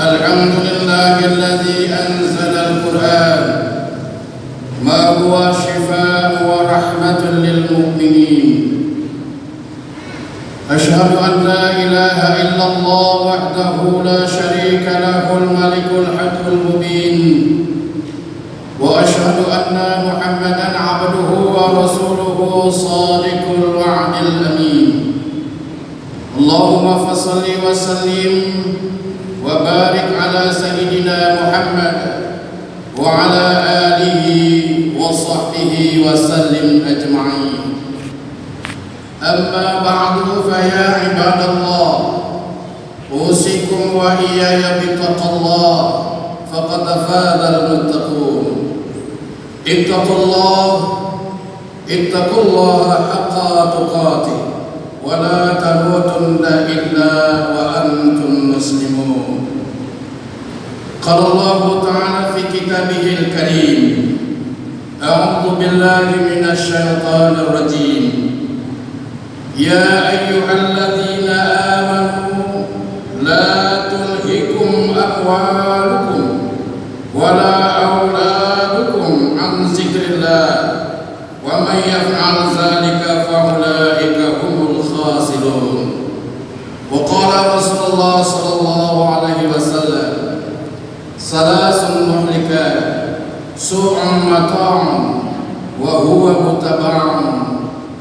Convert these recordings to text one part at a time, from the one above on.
الحمد لله الذي أنزل القرآن ما هو شفاء ورحمة للمؤمنين. أشهد أن لا إله إلا الله وحده لا شريك له الملك الحق المبين، وأشهد أن محمدا عبده ورسوله صادق الوعد الأمين. اللهم فصل وسلم وبارك على سيدنا محمد وعلى آله وصحبه وسلم أجمعين. أما بعد فيا عباد الله، أوصيكم وإياي بتقوى الله فقد فاز المتقون. اتقوا الله حق تقاته ولا تموتن إلا وأنتم مسلمون. قال الله تعالى في كتابه الكريم: أعوذ بالله من الشيطان الرجيم. يا أيها الذين آمنوا لا تلهكم أموالكم ولا أولادكم عن ذكر الله ومن يفعل ذلك فأولئك هم الخاسرون. وقال رسول الله صلى الله عليه وسلم: ثلاث مهلكات سوء مطاع وهو متبع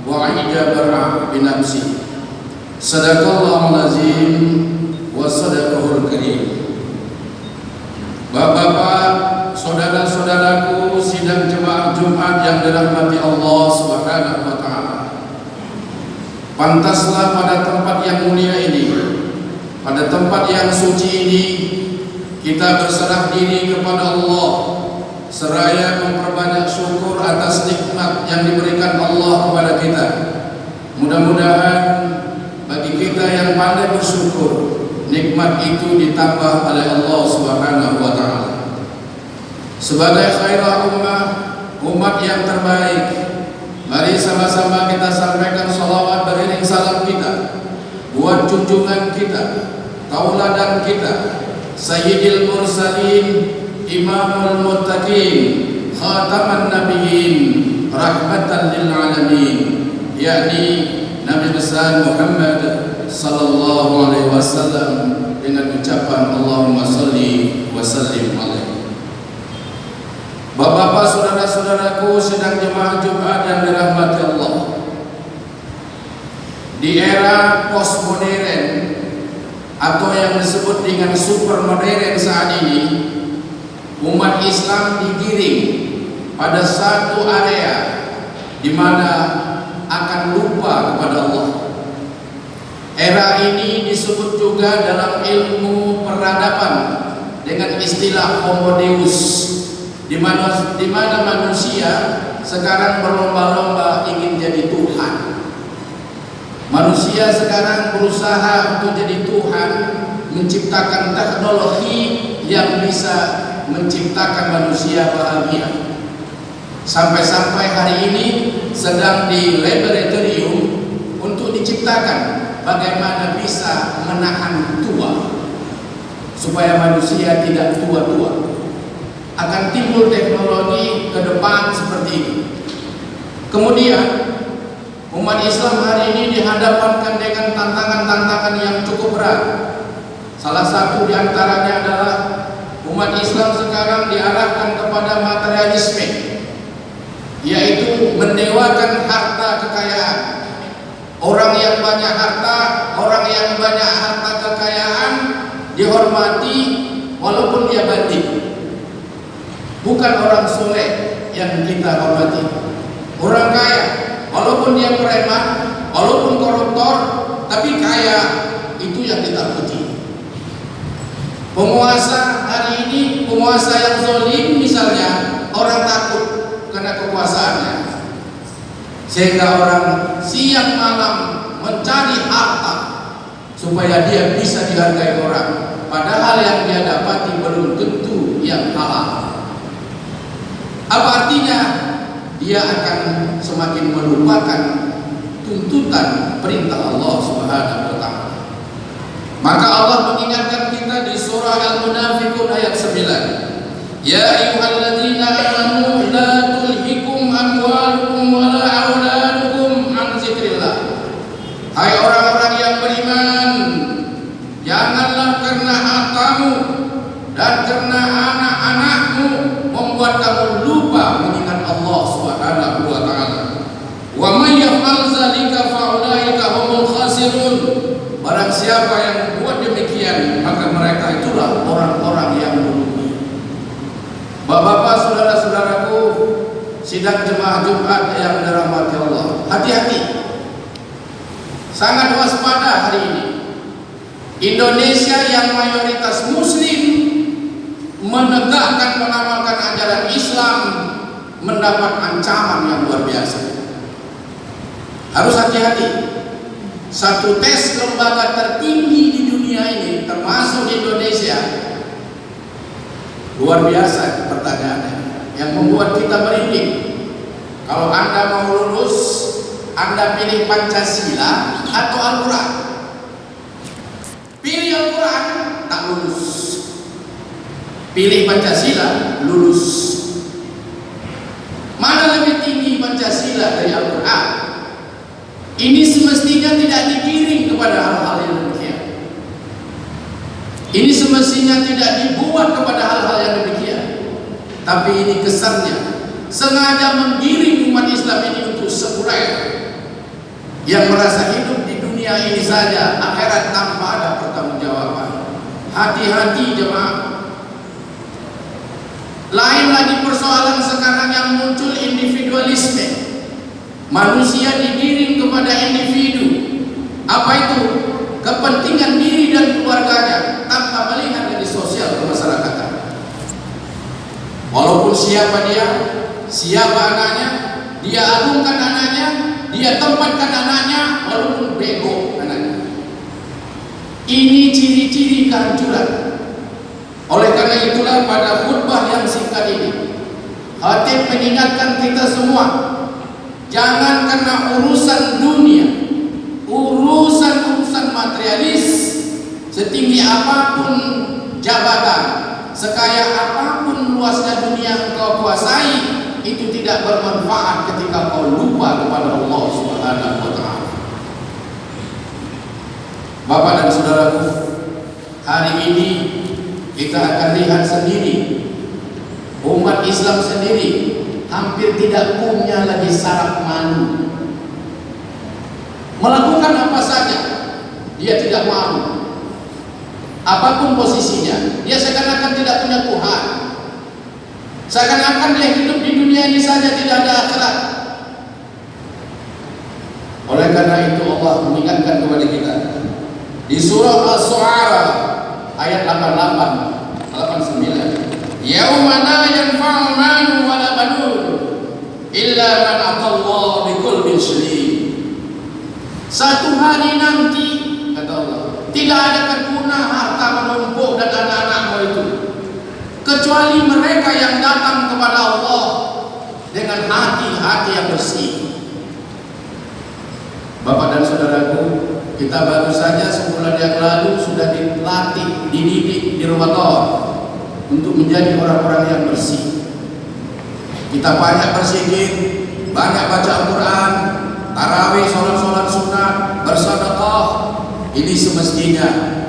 وعجب بنفسه. Sadaqallahul azim wa sadaqahul karim. Bapak-bapak, saudara-saudaraku sidang jemaah Jumat yang dirahmati Allah Subhanahu wa taala. Pantaslah pada tempat yang mulia ini, pada tempat yang suci ini, kita berserah diri kepada Allah seraya memperbanyak syukur atas nikmat yang diberikan Allah kepada kita. Mudah-mudahan bagi kita yang pandai bersyukur, nikmat itu ditambah oleh Allah Subhanahu wa taala. Sebagai khairah umat yang terbaik, mari sama-sama kita sampaikan salawat beriring salam kita buat junjungan kita, tauladan kita, Sayyidil Mursalin, Imamul Muttaqin, Khataman Nabiyyin, Rahmatan lil Alamin, yakni Nabi besar Muhammad sallallahu alaihi wasallam, dengan ucapan Allahumma sholli wa sallim alaihi. Bapak-bapak, saudara-saudaraku sedang jemaah Jumat yang dirahmati Allah. Di era postmodern atau yang disebut dengan supermodern saat ini, umat Islam digiring pada satu area di mana akan lupa kepada Allah. Era ini disebut juga dalam ilmu peradaban dengan istilah homo deus, di mana manusia sekarang berlomba-lomba ingin jadi Tuhan. Manusia sekarang berusaha untuk jadi Tuhan, menciptakan teknologi yang bisa menciptakan manusia bahagia. Sampai-sampai hari ini sedang di laboratorium untuk diciptakan bagaimana bisa menahan tua, supaya manusia tidak tua-tua. Akan timbul teknologi ke depan seperti itu. Kemudian umat Islam hari ini dihadapkan dengan tantangan-tantangan yang cukup berat. Salah satu diantaranya adalah umat Islam sekarang diarahkan kepada materialisme, yaitu mendewakan harta kekayaan. Orang yang banyak harta, orang yang banyak harta kekayaan dihormati walaupun dia banting. bukan orang soleh yang kita hormati. Orang kaya, walaupun dia preman, walaupun koruptor, tapi kaya, itu yang kita puji. Penguasa hari ini, penguasa yang zalim misalnya, orang takut karena kekuasaannya, sehingga orang siang malam mencari harta supaya dia bisa dihargai orang, padahal yang dia dapati belum tentu yang halal. Apa artinya? Dia akan semakin melupakan tuntutan perintah Allah Subhanahu wa taala. Maka Allah mengingatkan kita di surah Al-Munafiqun ayat 9. Ya ayyuhalladzina amanu la tulhikum amwalukum wala auladukum an dzikrillah. Hai orang-orang yang beriman, janganlah karena hartamu dan karena anak-anakmu membuat kamu lupa mengingat Allah Subhanahu wa taala. Wa may yaf'al dzalika fa ulaika humul khasirun. Barang siapa yang buat demikian, maka mereka itulah orang-orang yang merugi. Bapak-bapak, saudara-saudaraku, sidang jemaah Jumat yang dirahmati Allah, hati-hati, sangat waspada hari ini. Indonesia yang mayoritas Muslim menegakkan mengamalkan ajaran Islam mendapat ancaman yang luar biasa. Harus hati-hati. Satu tes lembaga tertinggi di dunia ini, termasuk di Indonesia, luar biasa pertanyaannya, yang membuat kita merinding. Kalau Anda mau lulus, Anda pilih Pancasila atau Al-Quran? Pilih Al-Quran, tak lulus. Pilih Pancasila, lulus. Mana lebih tinggi Pancasila dari Al-Quran? Ini semestinya tidak digiring kepada hal-hal yang demikian. Ini semestinya tidak dibuat kepada hal-hal yang demikian. Tapi ini kesannya sengaja menggiring umat Islam ini untuk sekuler, yang merasa hidup di dunia ini saja, akhirat tanpa ada pertanggungjawaban. Hati-hati jemaah. Lain lagi persoalan sekarang yang muncul individualisme. Manusia digiring kepada individu. Apa itu? Kepentingan diri dan keluarganya tanpa melihat dari sosial kemasyarakatan. Walaupun siapa dia, siapa anaknya, dia agungkan anaknya, dia tempatkan anaknya, walaupun bego anaknya. Ini ciri-ciri kehancuran. Oleh karena itulah pada khutbah yang singkat ini, khatib mengingatkan kita semua, jangan karena urusan dunia, urusan materialis, setinggi apapun jabatan, sekaya apapun luasnya dunia yang kau kuasai, itu tidak bermanfaat ketika kau lupa kepada Allah Subhanahu wa taala. Bapak dan saudaraku, hari ini kita akan lihat sendiri, umat Islam sendiri hampir tidak punya lagi syarat malu. Melakukan apa saja dia tidak malu. Apapun posisinya, dia seakan-akan tidak punya Tuhan. Seakan-akan dia hidup di dunia ini saja, tidak ada akhirat. Oleh karena itu Allah mengingatkan kepada kita di surah As-Su'ara ayat 89, yauma la yanfa'u malun wala banun illa man atallaha biqalbin salim. Satu hari nanti, kata Allah, tidak ada berguna harta menumpuk dan anak-anakmu itu, kecuali mereka yang datang kepada Allah dengan hati-hati yang bersih. Bapak dan saudaraku, kita baru saja sebulan yang lalu sudah dilatih, dididik di Ramadan untuk menjadi orang-orang yang bersih. Kita banyak berzikir, banyak baca Al-Quran, tarawih, sholat sunnah, bersedekah. Ini semestinya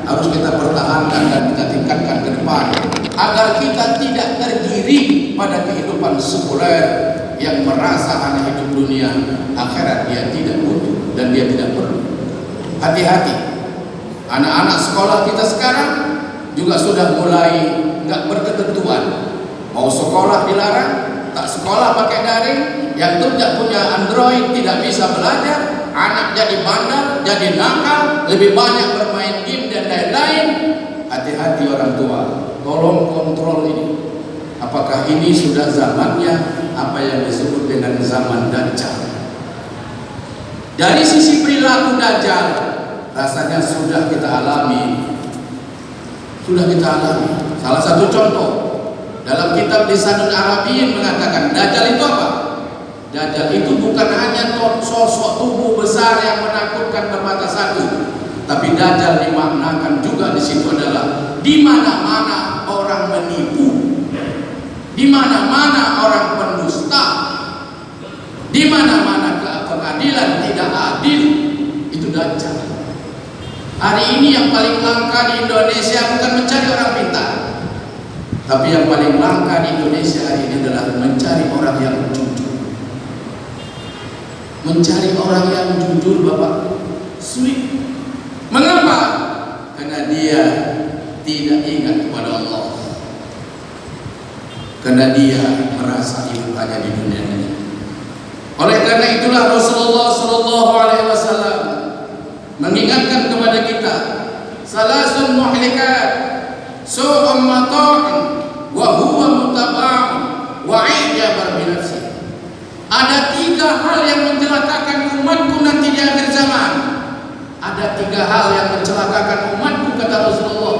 harus kita pertahankan dan kita tingkatkan ke depan, agar kita tidak tergiring pada kehidupan sekuler yang merasa hanya hidup dunia, akhirat dia tidak butuh dan dia tidak perlu. Hati-hati. Anak-anak sekolah kita sekarang juga sudah mulai nggak berketentuan. Mau sekolah dilarang, tak sekolah pakai daring, yang tidak punya Android tidak bisa belajar, anak jadi bandel, jadi nakal, lebih banyak bermain game dan lain-lain. Hati-hati orang tua, tolong kontrol ini. Apakah ini sudah zamannya apa yang disebut dengan zaman Dajjal? Dari sisi perilaku Dajjal, rasanya sudah kita alami. Salah satu contoh dalam kitab Lisanul Arabiyyin mengatakan Dajjal itu apa? Dajjal itu bukan hanya sosok tubuh besar yang menakutkan bermata satu, tapi Dajjal dimaknakan juga di situ adalah di mana-mana orang menipu, di mana-mana orang pendusta, di mana-mana pengadilan tidak adil, itu Dajjal. Hari ini yang paling langka di Indonesia bukan mencari orang pintar, tapi yang paling langka di Indonesia hari ini adalah mencari orang yang jujur. Mencari orang yang jujur, Bapak, sulit. Mengapa? Karena dia tidak ingat kepada Allah. Karena dia merasa hidup hanya di dunia ini. Oleh karena itulah Rasulullah Shallallahu Alaihi Wasallam mengingatkan kepada kita, salasun muhlikat, su'um mata'un, wa huwa mutaba'un, wa i'jabar binafsi. Ada 3 hal yang mencelakakan umatku nanti di akhir zaman. Ada 3 hal yang mencelakakan umatku, kata Rasulullah.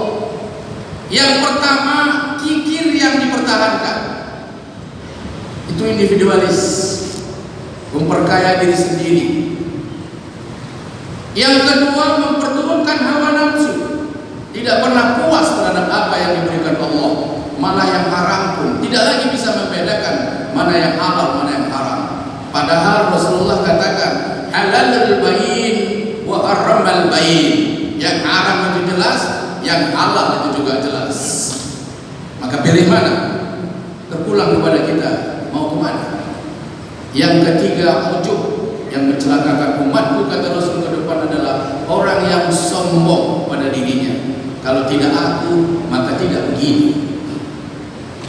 Yang pertama, kikir yang dipertahankan. Itu individualis, memperkaya diri sendiri. Yang kedua, memperturunkan hawa nafsu, tidak pernah puas terhadap apa yang diberikan Allah, malah yang haram pun tidak lagi bisa membedakan mana yang halal, mana yang haram. Padahal Rasulullah katakan halalul bayin wa harramal bayin. Yang haram itu jelas, yang halal itu juga jelas. Maka pilih mana? Terpulang kepada kita, mau kemana? Yang ketiga, ujub, yang mencelakakan umatku, kata Rasul ke depan adalah orang yang sombong pada dirinya. Kalau tidak aku, maka tidak begini.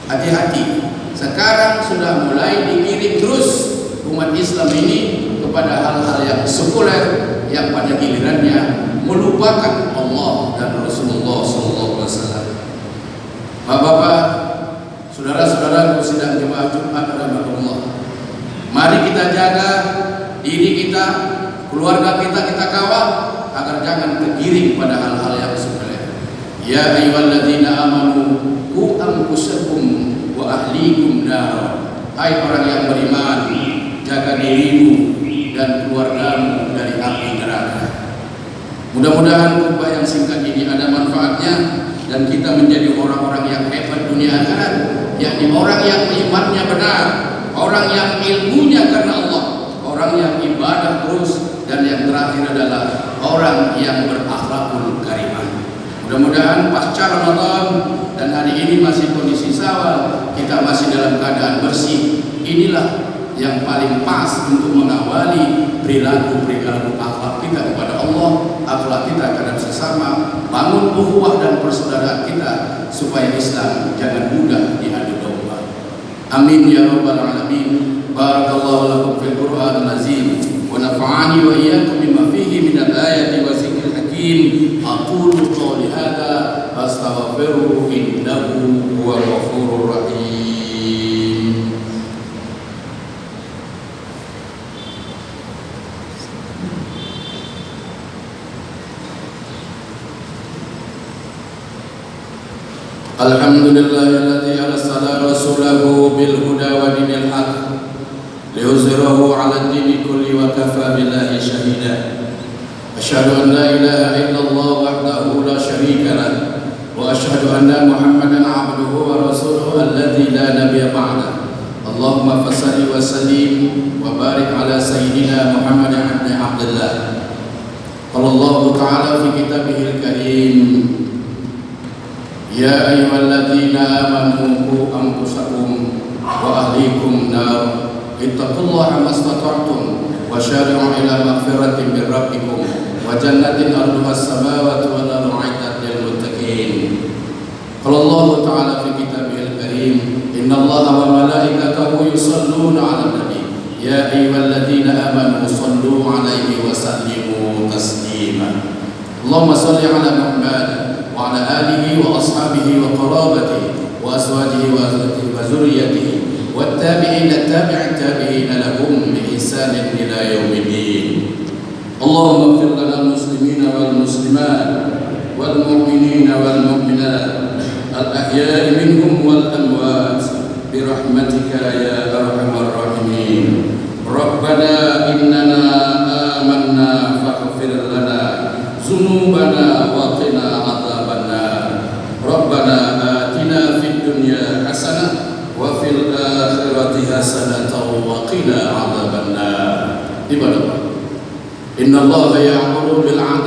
Hati-hati. Sekarang sudah mulai dikirim terus umat Islam ini kepada hal-hal yang sekuler, yang pada gilirannya melupakan Allah dan Rasulullah SAW. Bapak-bapak, saudara-saudara sidang jemaah Jumat rahimahullah, mari kita jaga diri kita, keluarga kita kawal agar jangan tergiring pada hal-hal yang sekuler. Ya ayyuhalladzina amanu qu anfusakum wa ahlikum nar. Hai orang yang beriman, jaga dirimu dan keluargamu dari api neraka. Mudah-mudahan khutbah yang singkat ini ada manfaatnya dan kita menjadi orang-orang yang hebat dunia akhirat, yakni orang yang imannya benar, orang yang ilmunya karena Allah, orang yang ibadah terus, dan yang terakhir adalah orang yang berakhlakul karimah. Mudah-mudahan pasca Ramadan dan hari ini masih kondisi Syawal, kita masih dalam keadaan bersih. Inilah yang paling pas untuk mengawali perilaku akhlak kita kepada Allah, akhlak kita terhadap sesama, bangun ukhuwah dan persaudaraan kita supaya Islam jangan mudah diadu domba. Amin ya rabbal alamin. Barakallahu lakum fil Qur'anil azim wa nafa'ani wa iyyakum bima fihi minal ayati wa zikril hakim. Aqulu qawli hadza astaghfiruhu innahu huwal ghafurur rahim. Alhamdulillahilladzi arsala rasulahu bil huda wa dinil haq liyuzhirahu 'ala ad-dini kulli wa kafa billahi shahida. Asyhadu an la ilaha illallah wahdahu la syarika lah wa asyhadu anna Muhammadan 'abduhu wa rasuluhu alladzi la nabiyya ba'da. Allahumma fassalli wa sallim wa barik 'ala sayyidina Muhammadin 'abdi Abdillah. Qala Allah ta'ala fi kitabihil karim, ya ayyuhalladzina amanu qu anfusakum wa ahlikum nar ittaqullaha mastata'tum wa syari'u ila maghfiratin min rabbikum wa jannatin arduha as-samawati wal ardu 'iddat lil muttaqin. Qala Allah ta'ala fi kitabihil karim, Innallaha wa malaikatahu yusalluna 'alan nabi ya ayyuhalladzina amanu sallu 'alaihi wa sallimu taslima. Allahumma shalli 'ala Muhammad wa 'ala alihi wa ashabihi wa qarabatihi wa azwajihi wa zurriyyatihi والتابعين التابع التابعين لهم بإحسان إلى يوم الدين. اللهم اغفر لنا المسلمين والمسلمات والمؤمنين والمؤمنات الأحياء منهم والأموات برحمتك يا أرحم الراحمين. ربنا إننا آمنا فاغفر لنا ذنوبنا وقنا عذاب النار. ربنا آتنا في الدنيا حسنة وفي الآخرة حسنة وقنا عذاب النار. إن الله يأمر بالعدل